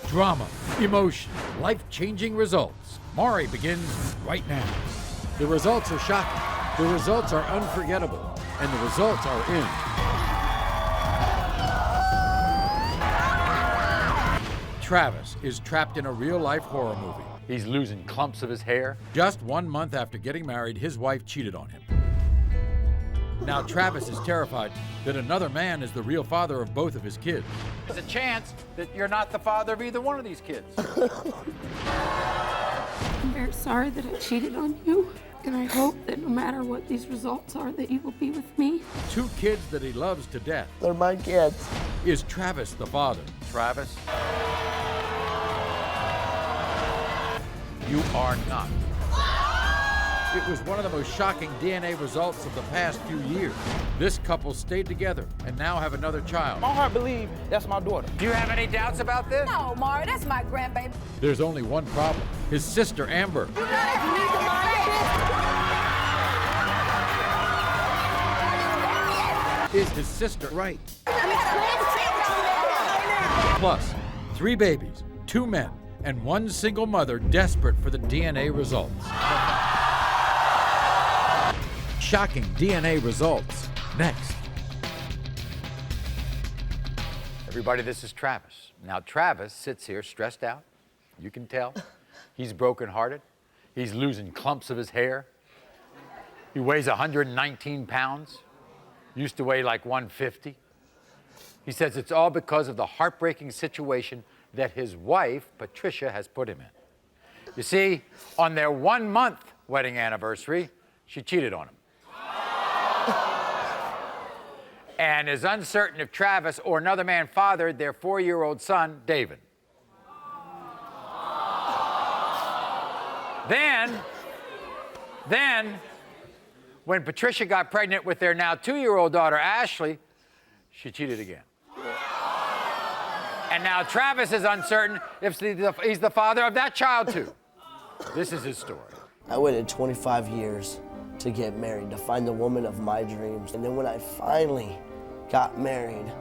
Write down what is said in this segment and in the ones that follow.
Drama, emotion, life-changing results. Maury begins right now. The results are shocking, the results are unforgettable, and the results are in. Travis is trapped in a real-life horror movie. He's losing clumps of his hair. Just 1 month after getting married, his wife cheated on him. Now Travis is terrified that another man is the real father of both of his kids. There's a chance that you're not the father of either one of these kids. I'm very sorry that I cheated on you, and I hope that no matter what these results are, that you will be with me. 2 kids that he loves to death. They're my kids. Is Travis the father? Travis, you are not. It was one of the most shocking DNA results of the past few years. This couple stayed together and now have another child. My heart believes that's my daughter. Do you have any doubts about this? No, Maury, that's my grandbaby. There's only one problem. His sister, Amber, You need to mind your is his sister right? Plus, 3 babies, 2 men, and 1 single mother desperate for the DNA results. Shocking DNA results. Next. Everybody, this is Travis. Now, Travis sits here stressed out. You can tell. He's brokenhearted. He's losing clumps of his hair. He weighs 119 pounds. Used to weigh like 150. He says it's all because of the heartbreaking situation that his wife, Patricia, has put him in. You see, on their 1-month wedding anniversary, she cheated on him. And is uncertain if Travis or another man fathered their 4-year-old son, David. Then, when Patricia got pregnant with their now 2-year-old daughter, Ashley, she cheated again. And now Travis is uncertain if he's the father of that child, too. This is his story. I waited 25 years to get married, to find the woman of my dreams. And then when I finally got married,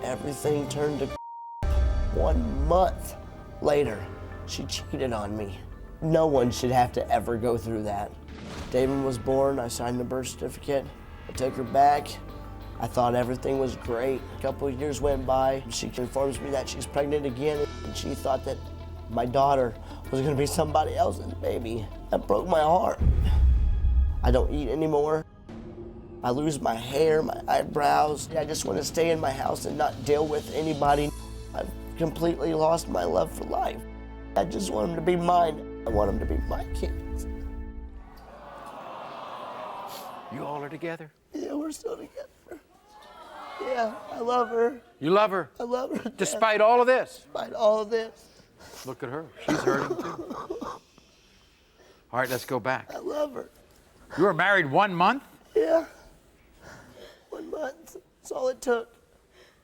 everything turned to 1 month later, she cheated on me. No one should have to ever go through that. David was born, I signed the birth certificate, I took her back. I thought everything was great. A couple of years went by. She informs me that she's pregnant again, and she thought that my daughter was gonna be somebody else's baby. That broke my heart. I don't eat anymore. I lose my hair, my eyebrows. I just want to stay in my house and not deal with anybody. I've completely lost my love for life. I just want them to be mine. I want them to be my kids. You all are together? Yeah, we're still together. Yeah, I love her. You love her? I love her. Despite all of this? Despite all of this. Look at her. She's hurting, too. All right, let's go back. I love her. You were married 1 month? Yeah. 1 month. That's all it took.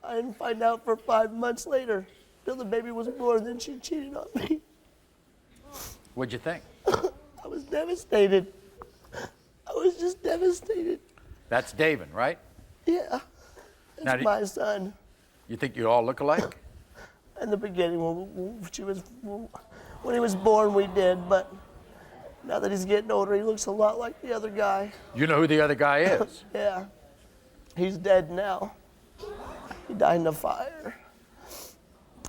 I didn't find out for 5 months later. Till the baby was born, then she cheated on me. What'd you think? I was devastated. I was just devastated. That's David, right? Yeah. Now, That's my son. You think you all look alike? In the beginning, when he was born, we did, but now that he's getting older, he looks a lot like the other guy. You know who the other guy is? Yeah. He's dead now. He died in a fire.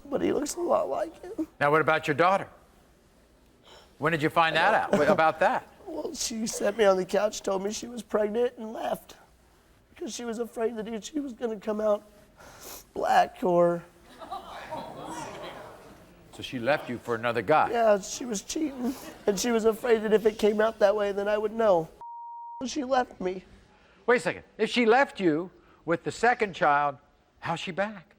But he looks a lot like him. Now, what about your daughter? When did you find that out? About that? Well, she sat me on the couch, told me she was pregnant, and left. Because she was afraid that she was going to come out black or... So she left you for another guy? Yeah, she was cheating. And she was afraid that if it came out that way, then I would know. So she left me. Wait a second. If she left you with the second child, how's she back?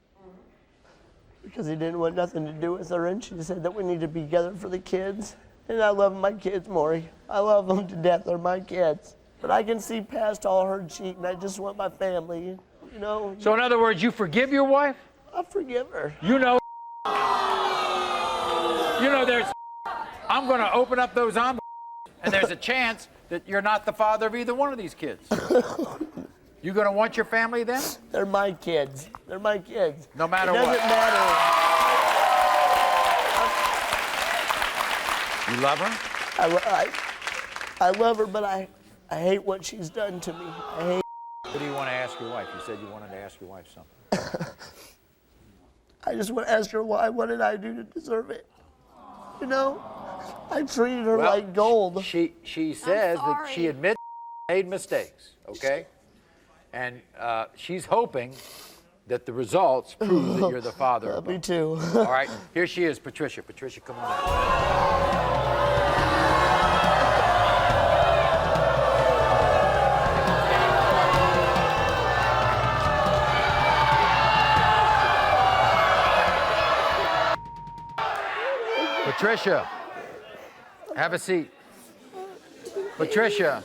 Because he didn't want nothing to do with her, and she said that we need to be together for the kids. And I love my kids, Maury. I love them to death. They're my kids. But I can see past all her cheating. I just want my family, you know. So in other words, you forgive your wife? I forgive her. You know there's... I'm going to open up those envelopes, and there's a chance that you're not the father of either one of these kids. You going to want your family then? They're my kids. They're my kids. No matter what. It doesn't matter. You love her? I love her, but I hate what she's done to me. I hate. What do you want to ask your wife? You said you wanted to ask your wife something. I just want to ask her why. What did I do to deserve it? You know, I treated her like gold. She says that she admits she made mistakes, okay? And she's hoping that the results prove that you're the father. Me too. All right, here she is, Patricia. Patricia, come on out. Patricia, have a seat. Patricia,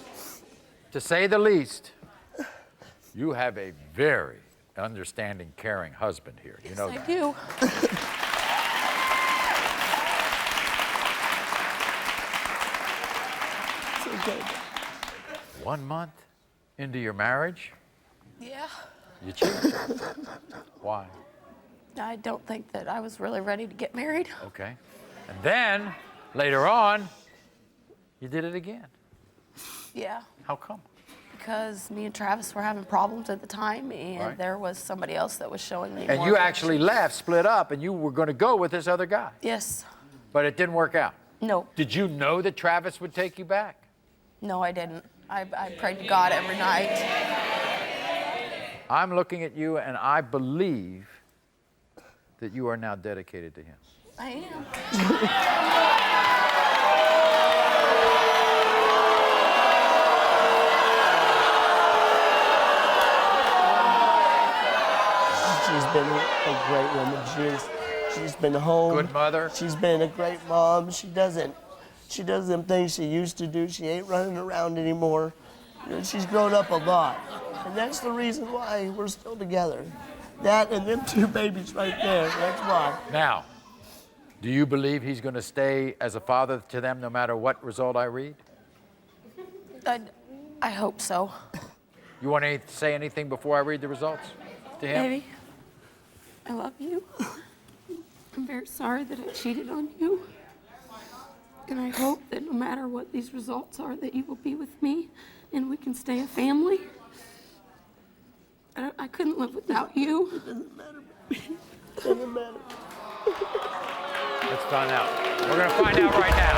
to say the least, you have a very understanding, caring husband here. You know that. I do. It's okay. 1 month into your marriage, Yeah. you cheated. Why? I don't think that I was really ready to get married. Okay. And then, later on, you did it again. Yeah. How come? Because me and Travis were having problems at the time, and Right. there was somebody else that was showing me And more you affection. actually left, split up, and you were going to go with this other guy. Yes. But it didn't work out. No. Did you know that Travis would take you back? No, I didn't. I prayed to God every night. I'm looking at you, and I believe that you are now dedicated to him. I am. She's been a great woman. She's been home. Good mother. She's been a great mom. She does them things she used to do. She ain't running around anymore. You know, she's grown up a lot. And that's the reason why we're still together. That and them two babies right there, that's why. Now, do you believe he's going to stay as a father to them no matter what result I read? I hope so. You want to say anything before I read the results to him? Baby, I love you. I'm very sorry that I cheated on you. And I hope that no matter what these results are, that you will be with me and we can stay a family. I couldn't live without you. It doesn't matter. It doesn't matter. Let's find out. We're going to find out right now.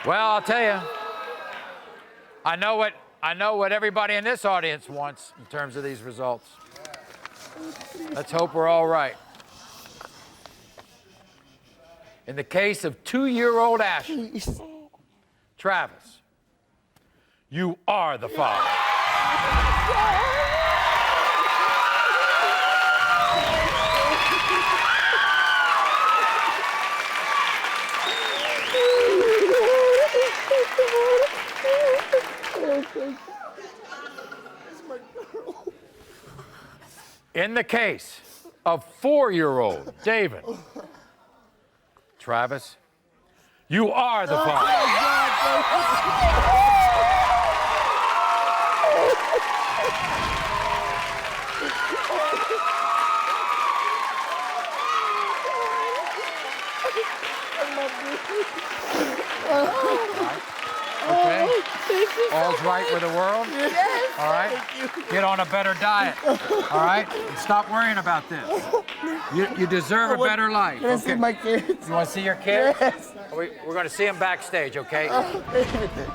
Well, I'll tell you, I know what everybody in this audience wants in terms of these results. Let's hope we're all right. In the case of 2-year-old Ashley, Please. Travis, you are the father. In the case of 4-year-old David, Travis, you are the father. Okay? All's right with the world? Yes. All right? Get on a better diet. All right? And stop worrying about this. You deserve a better life. Can I see my kids? You want to see your kids? Yes. We're going to see them backstage, okay?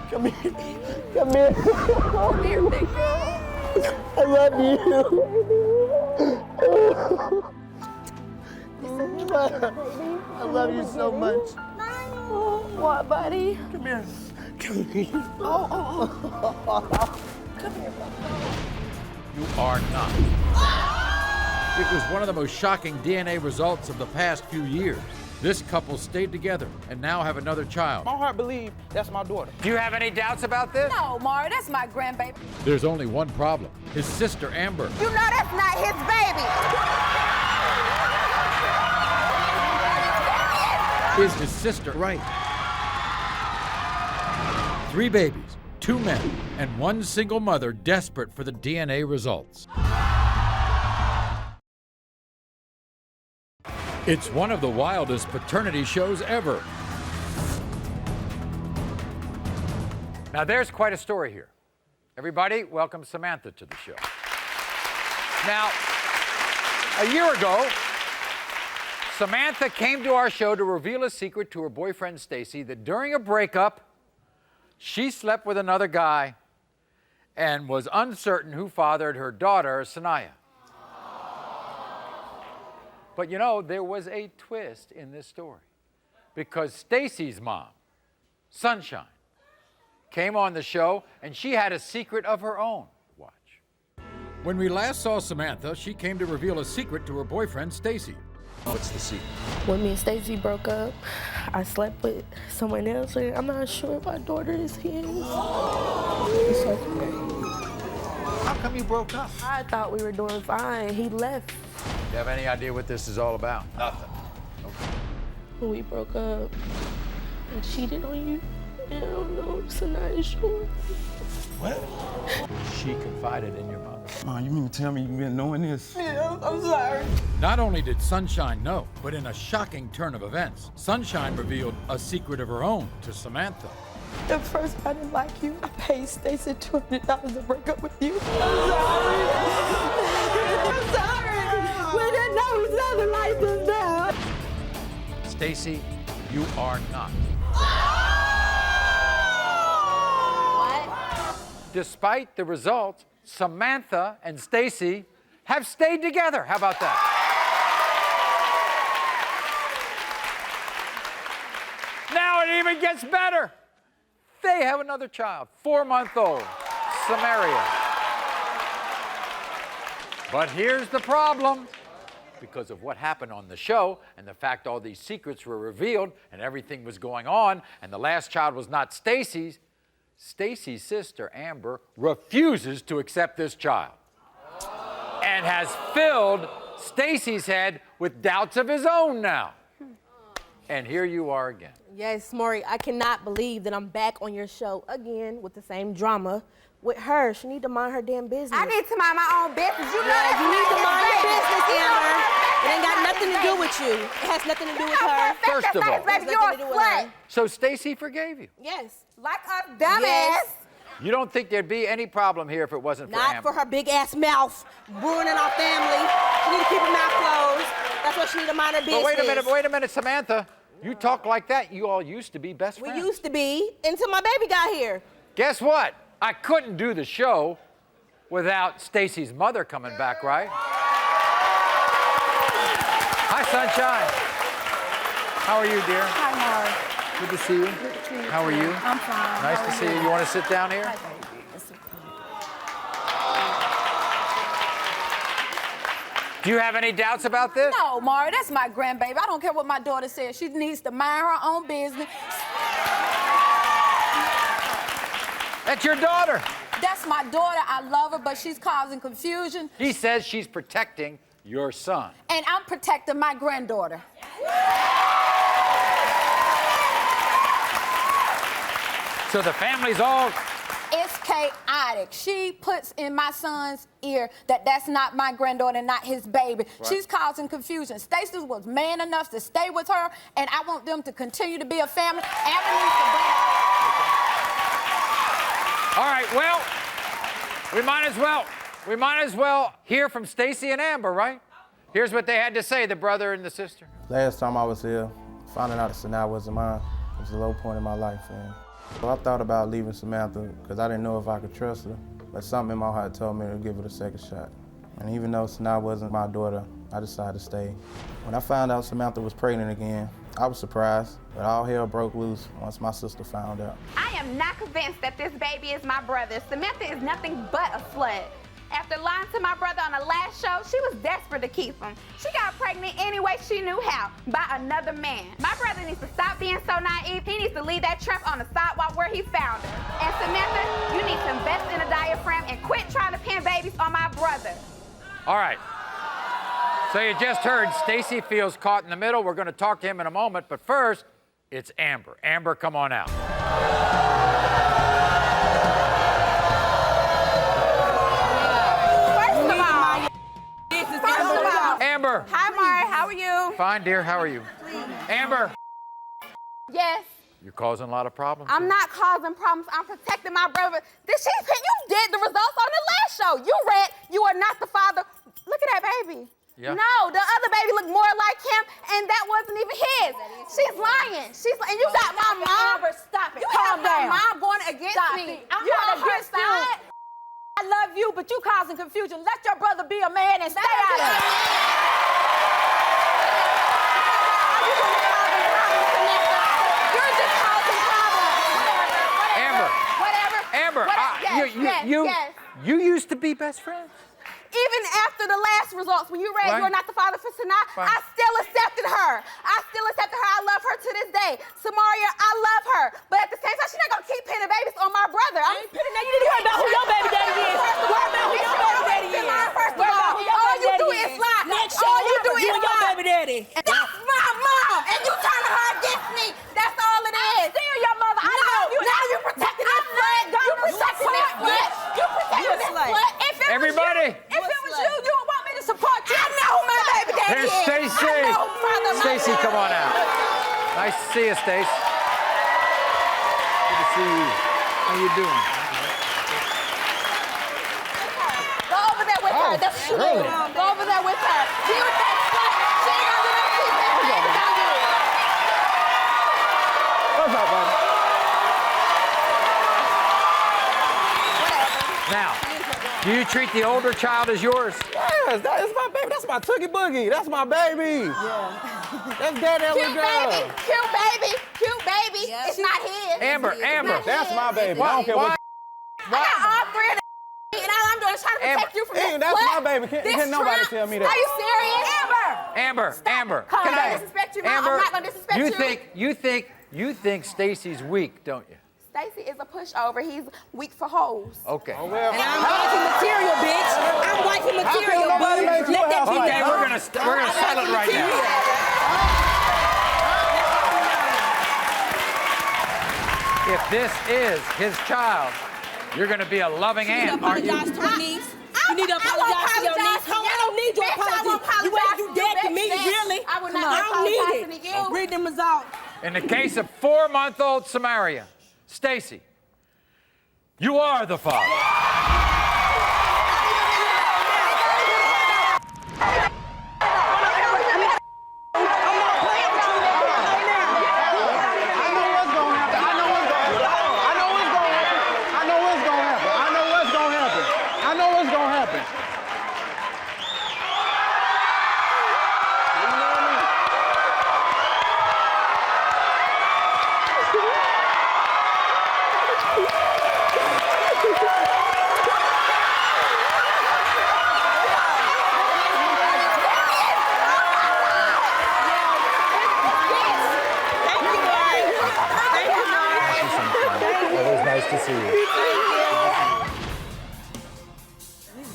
Come here. Come here. Come here, big girl. I love you. I love you so much. What, buddy? Come here. Come here. You are not. It was one of the most shocking DNA results of the past few years. This couple stayed together and now have another child. My heart believes that's my daughter. Do you have any doubts about this? No, Maury, that's my grandbaby. There's only one problem. His sister, Amber, You know that's not his baby. is his sister, right? 3 babies, 2 men, and 1 single mother desperate for the DNA results. It's one of the wildest paternity shows ever. Now, there's quite a story here. Everybody, welcome Samantha to the show. Now, a year ago, Samantha came to our show to reveal a secret to her boyfriend, Stacy, that during a breakup, she slept with another guy and was uncertain who fathered her daughter, Sanaya. But you know, there was a twist in this story because Stacy's mom, Sunshine, came on the show and she had a secret of her own. Watch. When we last saw Samantha, she came to reveal a secret to her boyfriend, Stacy. What's the secret? When me and Stacy broke up, I slept with someone else, and I'm not sure if my daughter is his. It's okay. How come you broke up? I thought we were doing fine. He left. Do you have any idea what this is all about? Nothing. Okay. When we broke up, I cheated on you. And I don't know, so I'm not sure. What? She confided in your mother. Mom, you mean to tell me you've been knowing this? Yeah, I'm sorry. Not only did Sunshine know, but in a shocking turn of events, Sunshine revealed a secret of her own to Samantha. At first, I didn't like you. I paid Stacy $200 to break up with you. I'm sorry. I'm sorry. We didn't know each other like this now. Stacy, you are not. Despite the results, Samantha and Stacy have stayed together. How about that? Now it even gets better. They have another child, 4-month-old, Samaria. But here's the problem. Because of what happened on the show and the fact all these secrets were revealed and everything was going on and the last child was not Stacy's, Stacy's sister, Amber, refuses to accept this child and has filled Stacy's head with doubts of his own now. And here you are again. Yes, Maury, I cannot believe that I'm back on your show again with the same drama with her. She need to mind her damn business. I need to mind my own business. You know Yeah, that. you need to mind your business, Amber. It ain't got nothing to do with you. It has nothing to do with her. First of all, baby, It has you're nothing to a do with her. slut. so Stacy forgave you. Yes. Like a dumbass. Yes. You don't think there'd be any problem here if it wasn't for Not Amber? for her big ass mouth ruining our family. She need to keep her mouth closed. That's why she need to mind her business. But wait a minute, Samantha. You talk like that. You all used to be best We friends. used to be until my baby got here. Guess what? I couldn't do the show without Stacy's mother coming back, right? Hi, Sunshine. How are you, dear? Hi, Maury. Good to see you. How are you? I'm fine. Nice to see you. You want to sit down here? Hi, baby. It's okay. Do you have any doubts about this? No, Maury, that's my grandbaby. I don't care what my daughter says. She needs to mind her own business. That's your daughter. That's my daughter. I love her, but she's causing confusion. He says she's protecting your son. And I'm protecting my granddaughter. So the family's all... It's chaotic. She puts in my son's ear that that's not my granddaughter, not his baby. Right. She's causing confusion. Stacy was man enough to stay with her, and I want them to continue to be a family. Amber needs to bring... All right, well, we might as well hear from Stacy and Amber, right? Here's what they had to say, the brother and the sister. Last time I was here, finding out that Sanaa wasn't mine was a low point in my life, man. So I thought about leaving Samantha because I didn't know if I could trust her, but something in my heart told me to give it a second shot. And even though Sanaa wasn't my daughter, I decided to stay. When I found out Samantha was pregnant again, I was surprised, but all hell broke loose once my sister found out. I am not convinced that this baby is my brother. Samantha is nothing but a slut. After lying to my brother on the last show, she was desperate to keep him. She got pregnant any way she knew how, by another man. My brother needs to stop being so naive. He needs to leave that tramp on the sidewalk where he found her. And Samantha, you need to invest in a diaphragm and quit trying to pin babies on my brother. All right. So you just heard Stacy feels caught in the middle. We're going to talk to him in a moment, but first, it's Amber. Amber, come on out. First of all, Amber. hi, Maury, how are you? Fine, dear. How are you? Amber, Yes. you're causing a lot of problems. I'm not causing problems. I'm protecting my brother. You did the results on the last show. You read, you are not the father. Look at that baby. Yeah. No, the other baby looked more like him, and that wasn't even his. She's lying. And you got my mom. Stop it. You Calm have my down. mom going against Stop me. it. I'm You not on her against you. side? I love you, but you causing confusion. Let your brother be a man and stay out of it. You're just causing problems. Amber. Whatever. Amber, Yes. you used to be best friends. Even after the last results, when you read Right. You're Not the Father for Sanaa, Right. I still accepted her. I love her to this day. Samaria, I love her. But at the same time, she's not going to keep pinning babies on my brother. Now you need to worry about who your baby daddy is. Worry about who your baby daddy is. First of Worry about all, who your all baby you daddy do is. is lie. Next show, All you do you is and your lie. baby daddy. That's my mom, and you turning her against me. That's all it is. Still your mother. I love you. Now you're protecting this slut. You protecting this slut. You protecting this slut. Everybody. If it was you, you would want me to support you. I know who my baby daddy Here's is. Stacy. I know who father my Stacy, baby come on out. Nice to see you, Stace. Good to see you. How you doing? Go over there with her. That's true. really? Go over there with her. She was that slut. She ain't gonna do no keep that baby on you. What's up, buddy? Now, do you treat the older child as yours? Yes, that is my baby. That's my Toogie Boogie. That's my baby. Yeah. That's Daddy Cute little girl. baby. Cute baby. Cute baby. It's not his. Amber, Amber. That's my baby. I don't care Why? what. I got all three of them, and all I'm doing is trying to protect you from this Hey, that's slut, my baby. Can't nobody this tell me tramp. that. Are you serious? Amber. Amber. I'm Can not I- gonna disrespect you, Mom. Amber, I'm not gonna disrespect you think Stacy's weak, don't you? Stacy is a pushover. He's weak for hoes. Okay. Oh, well. And I'm wifey material, bitch. I'm wifey material, nobody boo. make you Let a that house be wife? Okay, known. we're gonna settle it right now. If this is his child, you're gonna be a loving You need to aunt, aren't you? apologize to her niece. You need to apologize to your niece. I don't need your apology. You ain't do that to me, really. I will not I don't need apologize to it. you. Read them results. In the case of 4-month-old Samaria, Stacy, you are the father. I know what's gonna happen. Always nice to see you.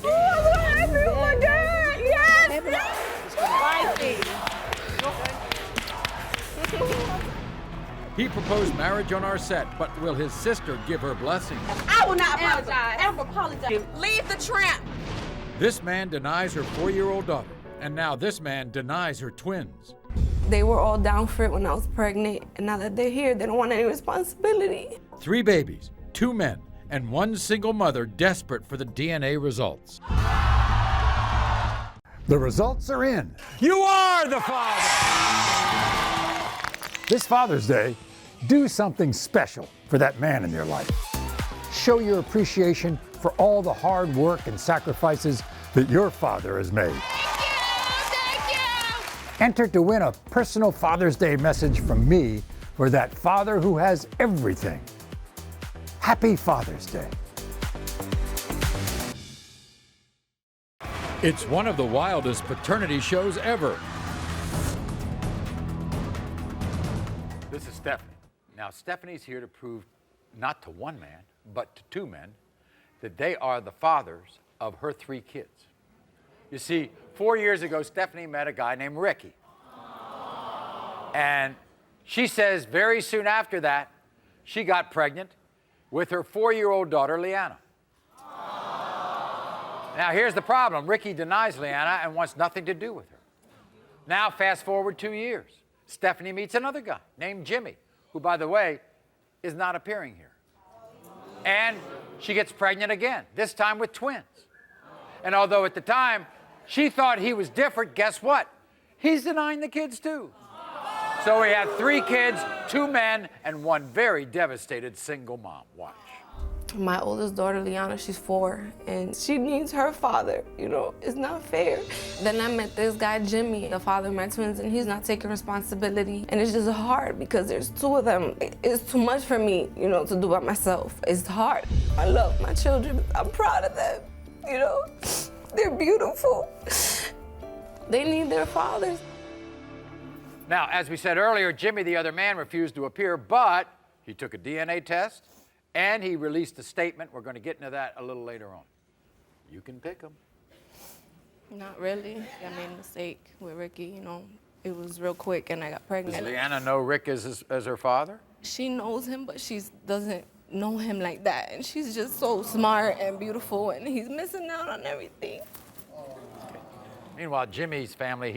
Oh my God! Yes! He proposed marriage on our set, but will his sister give her blessing? I will not apologize. Ever apologize. Leave the tramp. This man denies her 4-year-old daughter, and now this man denies her twins. They were all down for it when I was pregnant, and now that they're here, they don't want any responsibility. 3 babies, 2 men, and 1 single mother desperate for the DNA results. The results are in. You are the father! This Father's Day, do something special for that man in your life. Show your appreciation for all the hard work and sacrifices that your father has made. Thank you! Enter to win a personal Father's Day message from me for that father who has everything. Happy Father's Day. It's one of the wildest paternity shows ever. This is Stephanie. Now, Stephanie's here to prove not to one man, but to 2 men, that they are the fathers of her 3 kids. You see, 4 years ago, Stephanie met a guy named Ricky. And she says very soon after that, she got pregnant with her 4-year-old daughter, Leanna. Now, here's the problem. Ricky denies Leanna and wants nothing to do with her. Now, fast forward 2 years. Stephanie meets another guy named Jimmy, who, by the way, is not appearing here. And she gets pregnant again, this time with twins. And although at the time she thought he was different, guess what? He's denying the kids too. So we have 3 kids, 2 men, and 1 very devastated single mom. Watch. My oldest daughter, Liana, she's 4, and she needs her father. You know, it's not fair. Then I met this guy, Jimmy, the father of my twins, and he's not taking responsibility. And it's just hard because there's 2 of them. It's too much for me, you know, to do by myself. It's hard. I love my children. I'm proud of them, you know. They're beautiful. They need their fathers. Now, as we said earlier, Jimmy, the other man, refused to appear, but he took a DNA test, and he released a statement. We're going to get into that a little later on. You can pick him. Not really. I made a mistake with Ricky, you know. It was real quick, and I got pregnant. Does Leanna know Rick as her father? She knows him, but she doesn't know him like that. And she's just so smart and beautiful, and he's missing out on everything. Meanwhile, Jimmy's family,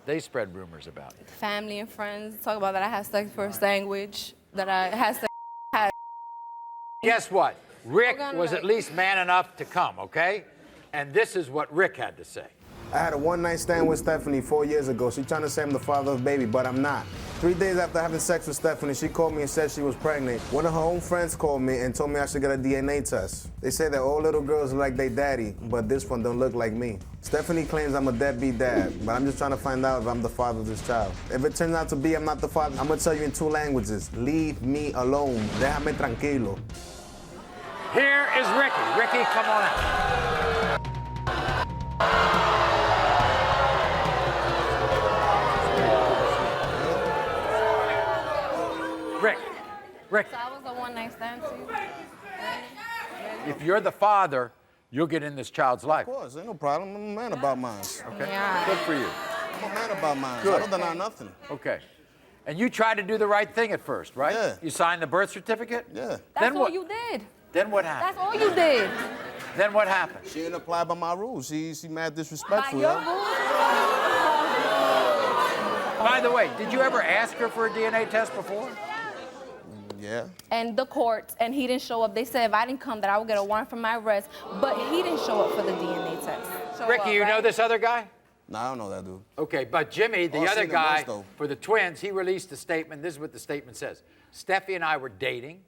they spread rumors about it. Family and friends talk about that I had sex for a sandwich, that I had sex. Guess what? Rick was at least man enough to come, okay? And this is what Rick had to say. I had a one-night stand with Stephanie 4 years ago. She's trying to say I'm the father of the baby, but I'm not. 3 days after having sex with Stephanie, she called me and said she was pregnant. One of her own friends called me and told me I should get a DNA test. They say that all little girls look like their daddy, but this one don't look like me. Stephanie claims I'm a deadbeat dad, but I'm just trying to find out if I'm the father of this child. If it turns out to be I'm not the father, I'm gonna tell you in 2 languages. Leave me alone. Déjame tranquilo. Here is Ricky. Ricky, come on out. Rick. So I was a one-night stand too. If you're the father, you'll get in this child's life. Of course, ain't no problem. I'm a man about mine. Okay. Yeah. Good for you. I'm a man about mine. Good. I don't deny nothing. Okay. And you tried to do the right thing at first, right? Yeah. You signed the birth certificate? Yeah. That's all you did. Then what happened? That's all you did. Then what happened? She didn't apply by my rules. She mad disrespectful. By your yo. rules? By the way, did you ever ask her for a DNA test before? Yeah. And the court, and he didn't show up. They said if I didn't come, that I would get a warrant for my arrest. But he didn't show up for the DNA test. Ricky, you know this other guy? No, I don't know that dude. Okay, but Jimmy, the Oh, I've other seen him guy, once, though. for the twins, he released a statement. This is what the statement says. Steffi and I were dating.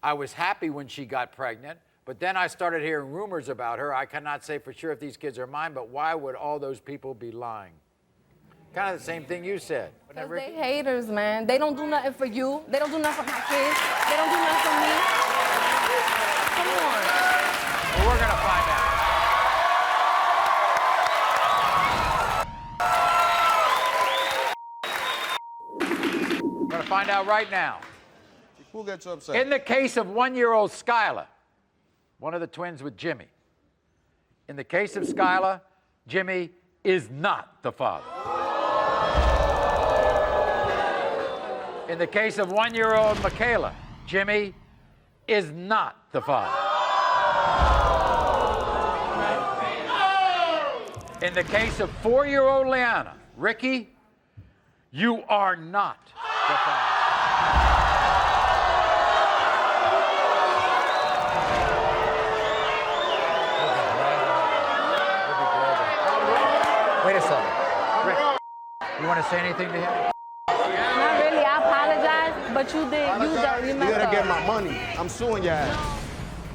I was happy when she got pregnant, but then I started hearing rumors about her. I cannot say for sure if these kids are mine, but why would all those people be lying? Kind of the same thing you said. Because they haters, man. They don't do nothing for you. They don't do nothing for my kids. They don't do nothing for me. Come on. Well, we're going to find out. We're going to find out right now. Who gets you upset? In the case of 1-year-old Skyla, one of the twins with Jimmy, in the case of Skyla, Jimmy is not the father. In the case of 1-year-old Michaela, Jimmy is not the father. In the case of 4-year-old Leanna, Ricky, you are not the father. Wait a second. Rick, you want to say anything to him? Not really. I apologize, but you did. You messed gotta up. get my money. I'm suing your ass.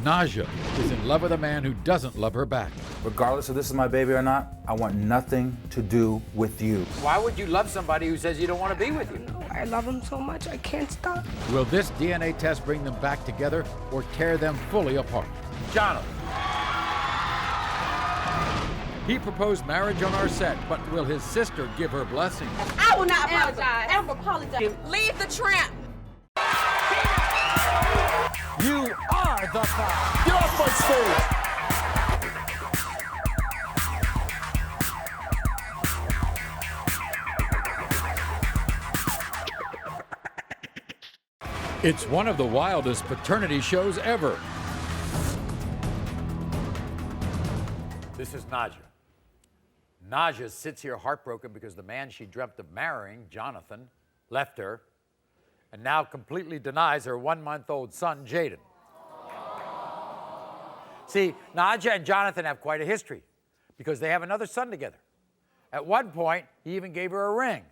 Nadja is in love with a man who doesn't love her back. Regardless if this is my baby or not, I want nothing to do with you. Why would you love somebody who says you don't want to be with you? I love him so much, I can't stop. Will this DNA test bring them back together or tear them fully apart? Jonathan. He proposed marriage on our set, but will his sister give her blessing? I will not apologize. Ever apologize. Leave the tramp. You are the father. Get off my stage. It's one of the wildest paternity shows ever. This is Nadja. Nadja sits here heartbroken because the man she dreamt of marrying, Jonathan, left her and now completely denies her 1-month-old son, Jaden. See, Nadja and Jonathan have quite a history because they have another son together. At one point, he even gave her a ring.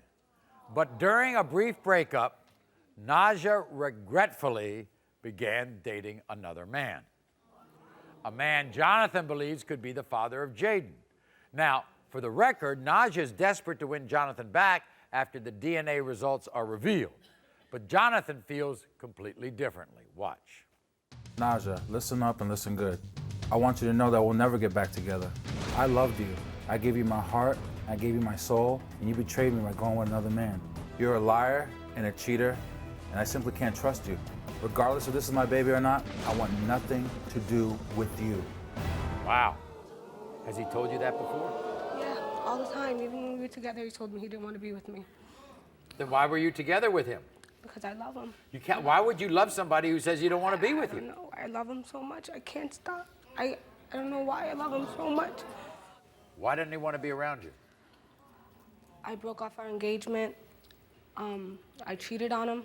But during a brief breakup, Nadja regretfully began dating another man. A man Jonathan believes could be the father of Jaden. Now, for the record, Nadja is desperate to win Jonathan back after the DNA results are revealed. But Jonathan feels completely differently. Watch. Nadja, listen up and listen good. I want you to know that we'll never get back together. I loved you. I gave you my heart, I gave you my soul, and you betrayed me by going with another man. You're a liar and a cheater, and I simply can't trust you. Regardless if this is my baby or not, I want nothing to do with you. Wow. Has he told you that before? Yeah, all the time. Even when we were together, he told me he didn't want to be with me. Then why were you together with him? Because I love him. You can't. Why would you love somebody who says you don't want to be with you? No, I love him so much. I can't stop. I don't know why I love him so much. Why didn't he want to be around you? I broke off our engagement. I cheated on him.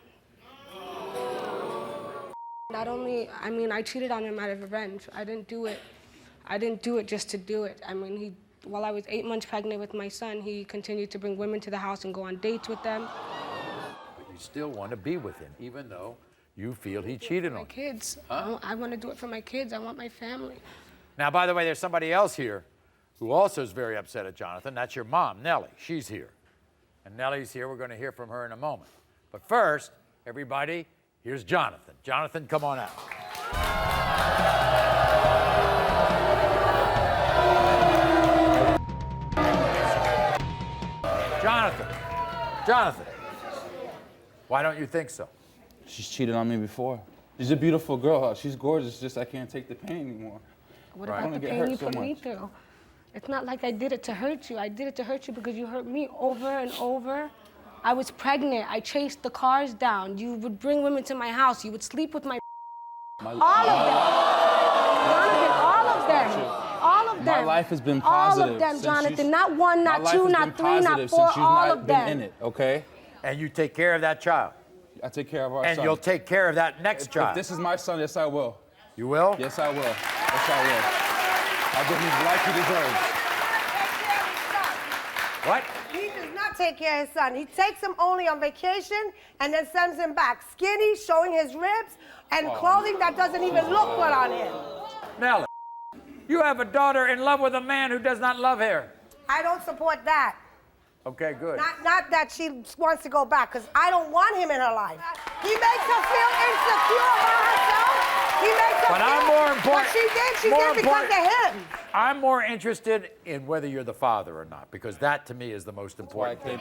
Not only, I cheated on him out of revenge. I didn't do it just to do it. While I was 8 months pregnant with my son, he continued to bring women to the house and go on dates with them. But you still want to be with him, even though you feel he cheated on you. My kids. Huh? I want to do it for my kids. I want my family. Now, by the way, there's somebody else here who also is very upset at Jonathan. That's your mom, Nellie. She's here. And Nellie's here. We're going to hear from her in a moment. But first, everybody, here's Jonathan. Jonathan, come on out. Jonathan, why don't you think so? She's cheated on me before. She's a beautiful girl. She's gorgeous, just I can't take the pain anymore. What about the pain you put me through? It's not like I did it to hurt you. I did it to hurt you because you hurt me over and over. I was pregnant. I chased the cars down. You would bring women to my house. You would sleep with my all of them. Jonathan, all of them. All of them. My life has been positive. All of them, Jonathan. Not one, not two, not three, not four, since you've all not of been them. in it, okay? And you take care of that child. I take care of our son. And you'll take care of that next child. If this is my son, yes, I will. You will? Yes, I will. Yes, I will. I'll give him the life he deserves. What? He does not take care of his son. He takes him only on vacation and then sends him back skinny, showing his ribs, and clothing that doesn't even look good on him. Nellie, you have a daughter in love with a man who does not love her. I don't support that. Okay, good. Not that she wants to go back, because I don't want him in her life. He makes her feel insecure about herself. He makes her But feel I'm more important. What she did because of him. I'm more interested in whether you're the father or not, because that to me is the most important thing.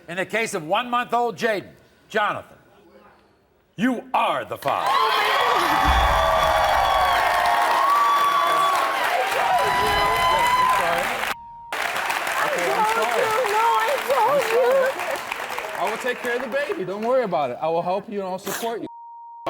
In the case of 1-month-old Jaden, Jonathan, you are the father. I will take care of the baby. Don't worry about it. I will help you and I'll support you.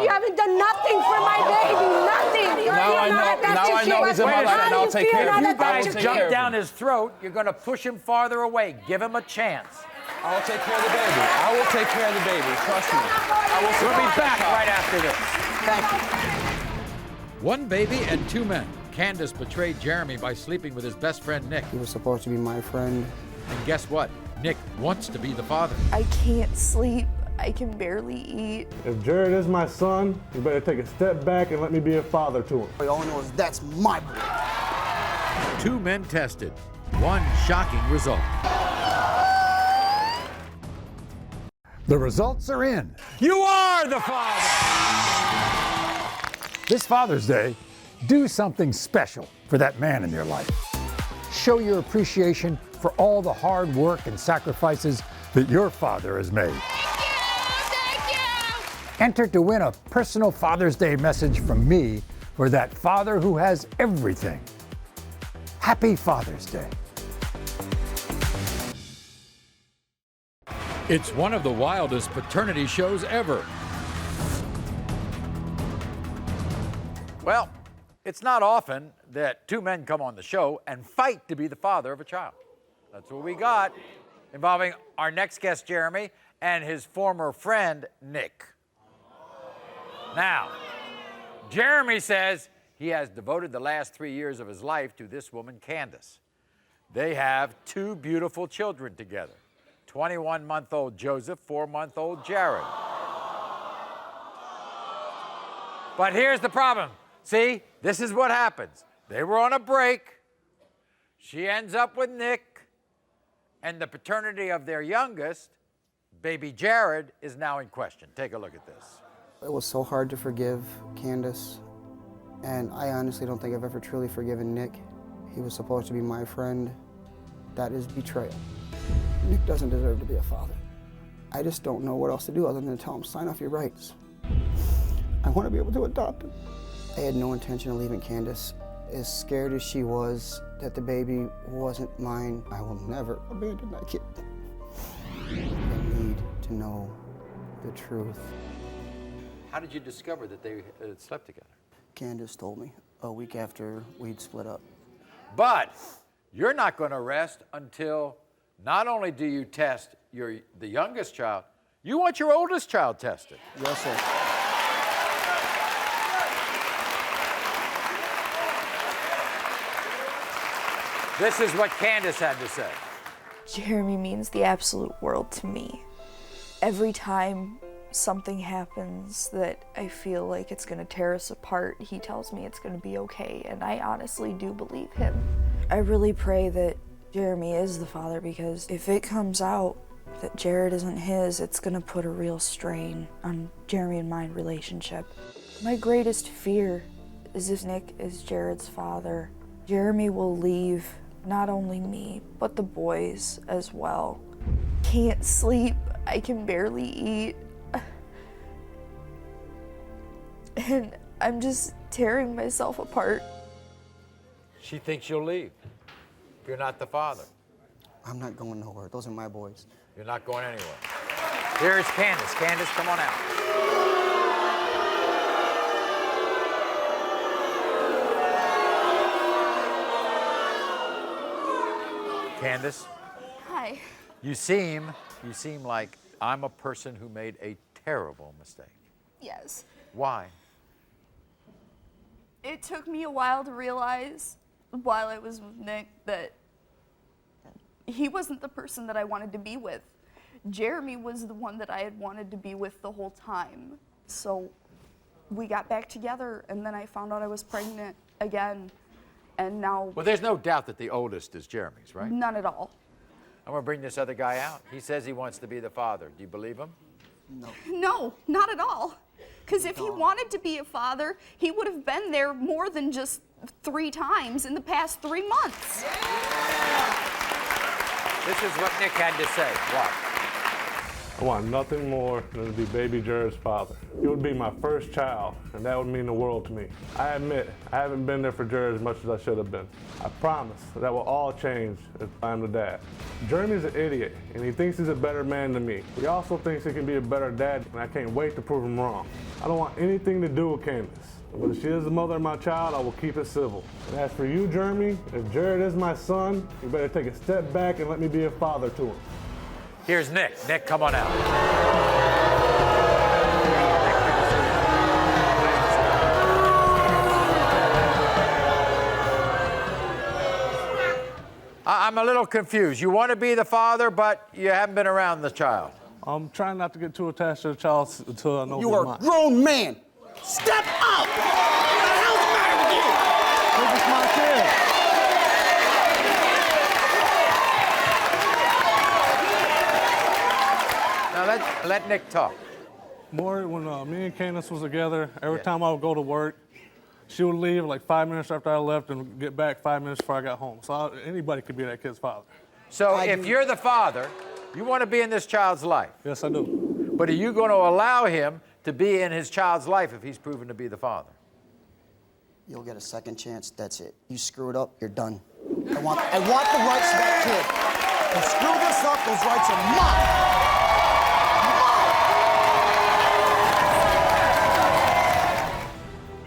You haven't done nothing for my baby. Nothing. Now I know he's in my life and I'll take care of him. You guys jump down his throat, you're going to push him farther away. Give him a chance. I will take care of the baby. I will take care of the baby. Trust me. We'll be back right after this. Thank you. One baby and 2 men. Candace betrayed Jeremy by sleeping with his best friend, Nick. He was supposed to be my friend. And guess what? Nick wants to be the father. I can't sleep. I can barely eat. If Jared is my son, you better take a step back and let me be a father to him. All I know is that's my boy. 2 men tested. 1 shocking result. The results are in. You are the father! This Father's Day, do something special for that man in your life. Show your appreciation for all the hard work and sacrifices that your father has made. Thank you! Enter to win a personal Father's Day message from me for that father who has everything. Happy Father's Day. It's one of the wildest paternity shows ever. Well, it's not often that two men come on the show and fight to be the father of a child. That's what we got, involving our next guest, Jeremy, and his former friend, Nick. Now, Jeremy says he has devoted the last 3 years of his life to this woman, Candace. They have 2 beautiful children together, 21-month-old Joseph, 4-month-old Jared. But here's the problem. See, this is what happens. They were on a break. She ends up with Nick, and the paternity of their youngest, baby Jared, is now in question. Take a look at this. It was so hard to forgive Candace, and I honestly don't think I've ever truly forgiven Nick. He was supposed to be my friend. That is betrayal. Nick doesn't deserve to be a father. I just don't know what else to do other than to tell him, sign off your rights. I want to be able to adopt him. I had no intention of leaving Candace. As scared as she was that the baby wasn't mine, I will never abandon that kid. I need to know the truth. How did you discover that they had slept together? Candace told me a week after we'd split up. But you're not going to rest until not only do you test the youngest child, you want your oldest child tested. Yes, sir. This is what Candace had to say. Jeremy means the absolute world to me. Every time something happens that I feel like it's gonna tear us apart, he tells me it's gonna be okay, and I honestly do believe him. I really pray that Jeremy is the father, because if it comes out that Jared isn't his, it's gonna put a real strain on Jeremy and my relationship. My greatest fear is if Nick is Jared's father, Jeremy will leave not only me, but the boys as well. Can't sleep, I can barely eat. And I'm just tearing myself apart. She thinks you'll leave if you're not the father. I'm not going nowhere. Those are my boys. You're not going anywhere. Here is Candace. Candace, come on out. Candace, Hi. you seem like I'm a person who made a terrible mistake. Yes. Why? It took me a while to realize, while I was with Nick, that he wasn't the person that I wanted to be with. Jeremy was the one that I had wanted to be with the whole time. So we got back together, and then I found out I was pregnant again, and now... Well, there's no doubt that the oldest is Jeremy's, right? None at all. I'm gonna bring this other guy out. He says he wants to be the father. Do you believe him? No. No, not at all. Because if he wanted to be a father, he would have been there more than just 3 times in the past 3 months. This is what Nick had to say. Watch. I want nothing more than to be baby Jared's father. He would be my first child, and that would mean the world to me. I admit, I haven't been there for Jared as much as I should have been. I promise that will all change if I'm the dad. Jeremy's an idiot, and he thinks he's a better man than me. He also thinks he can be a better dad, and I can't wait to prove him wrong. I don't want anything to do with Candace. But if she is the mother of my child, I will keep it civil. And as for you, Jeremy, if Jared is my son, you better take a step back and let me be a father to him. Here's Nick. Nick, come on out. I'm a little confused. You want to be the father, but you haven't been around the child. I'm trying not to get too attached to the child until I know You are a grown man. Step up! What the hell's the matter with you? This is my kid. Now let Nick talk. Maury, when me and Candace was together, every time I would go to work, she would leave like 5 minutes after I left and get back 5 minutes before I got home. So anybody could be that kid's father. So if you're the father, you want to be in this child's life. Yes, I do. But are you going to allow him to be in his child's life if he's proven to be the father? You'll get a second chance, that's it. You screw it up, you're done. I want the rights to that kid. You screw this up, those rights are mine.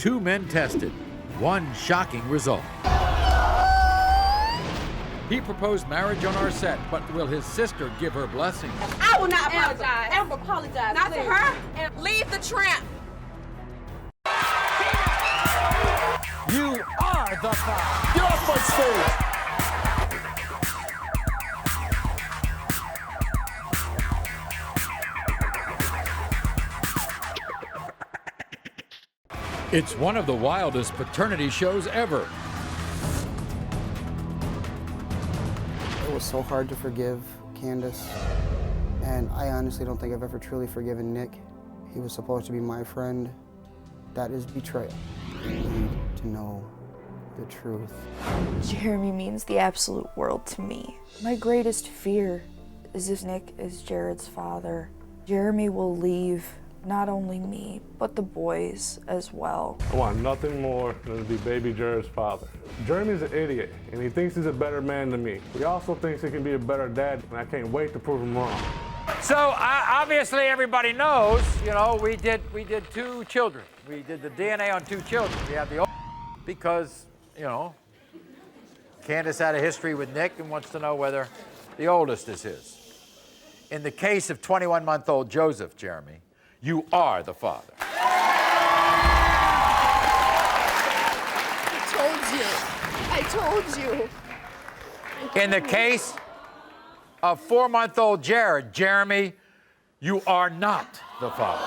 Two men tested, one shocking result. He proposed marriage on our set, but will his sister give her blessing? I will not apologize. Amber, apologize. Not to her. And leave the tramp. You are the father. Get off my stage. It's one of the wildest paternity shows ever. It was so hard to forgive Candace, and I honestly don't think I've ever truly forgiven Nick. He was supposed to be my friend. That is betrayal. You need to know the truth. Jeremy means the absolute world to me. My greatest fear is if Nick is Jared's father, Jeremy will leave not only me, but the boys as well. I want nothing more than to be baby Jared's father. Jeremy's an idiot, and he thinks he's a better man than me. He also thinks he can be a better dad, and I can't wait to prove him wrong. So obviously everybody knows, you know, we did 2 children. We did the DNA on 2 children. We have the old because, you know, Candace had a history with Nick and wants to know whether the oldest is his. In the case of 21-month-old Joseph, Jeremy, you are the father. I told you. In the case of 4-month-old Jared, Jeremy, you are not the father.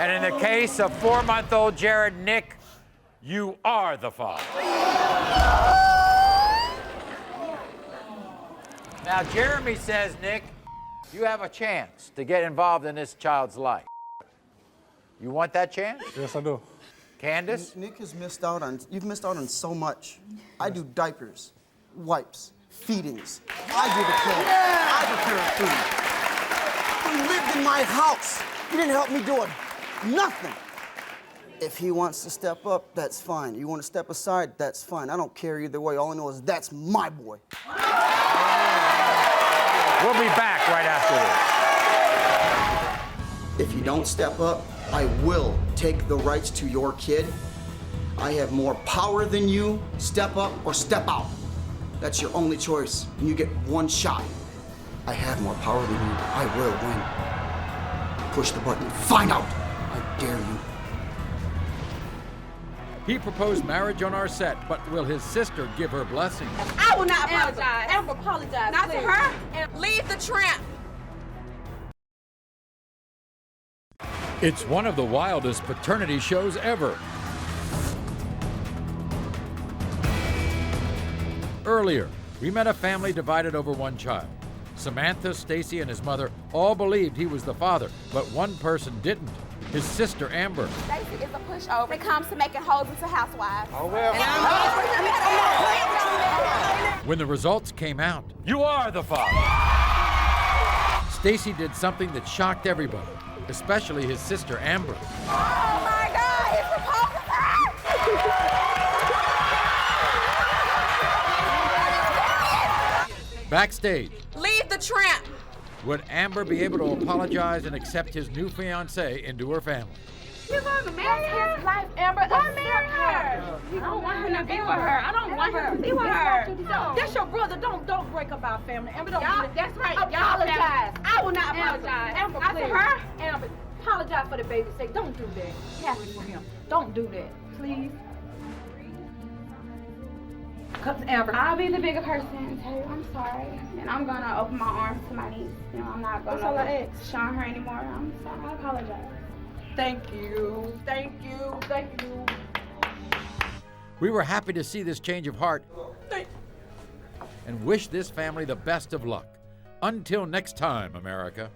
And in the case of 4-month-old Jared, Nick, you are the father. Now, Jeremy says, Nick, you have a chance to get involved in this child's life. You want that chance? Yes, I do. Candace? Nick has missed out on, you've missed out on so much. I do diapers, wipes, feedings. I do the clothes. I prepare food. He lived in my house. He didn't help me do it. Nothing. If he wants to step up, that's fine. You want to step aside, that's fine. I don't care either way. All I know is that's my boy. We'll be back right after this. If you don't step up, I will take the rights to your kid. I have more power than you. Step up or step out. That's your only choice, and you get one shot. I have more power than you. I will win. Push the button. Find out. I dare you. He proposed marriage on our set, but will his sister give her blessing? I will not apologize. Amber, apologize. Not to her. And leave the tramp. It's one of the wildest paternity shows ever. Earlier, we met a family divided over one child. Samantha, Stacy, and his mother all believed he was the father, but one person didn't. His sister, Amber. Stacy is a pushover when it comes to making hoes into housewives. Oh, well. When the results came out, you are the father. Stacy did something that shocked everybody, especially his sister, Amber. Oh, my God, he's proposed to her. Backstage, Leave the tramp. would Amber be able to apologize and accept his new fiancée into her family? You're going to marry her? His life, Amber. Why marry her? I don't want him to be with her. I don't want him to be with her. That's your brother. Don't break up our family. Amber, don't Y'all, do that. that's right. Apologize. I will not apologize. Amber, Not to please. her. Amber, apologize for the baby's sake. Don't do that. Happy for him. Don't do that. Please. Come, Amber. I'll be the bigger person and tell you I'm sorry. And I'm going to open my arms to my niece. You know, I'm not going to shun her anymore. I'm sorry. I apologize. Thank you. Thank you. Thank you. We were happy to see this change of heart and wish this family the best of luck. Until next time, America.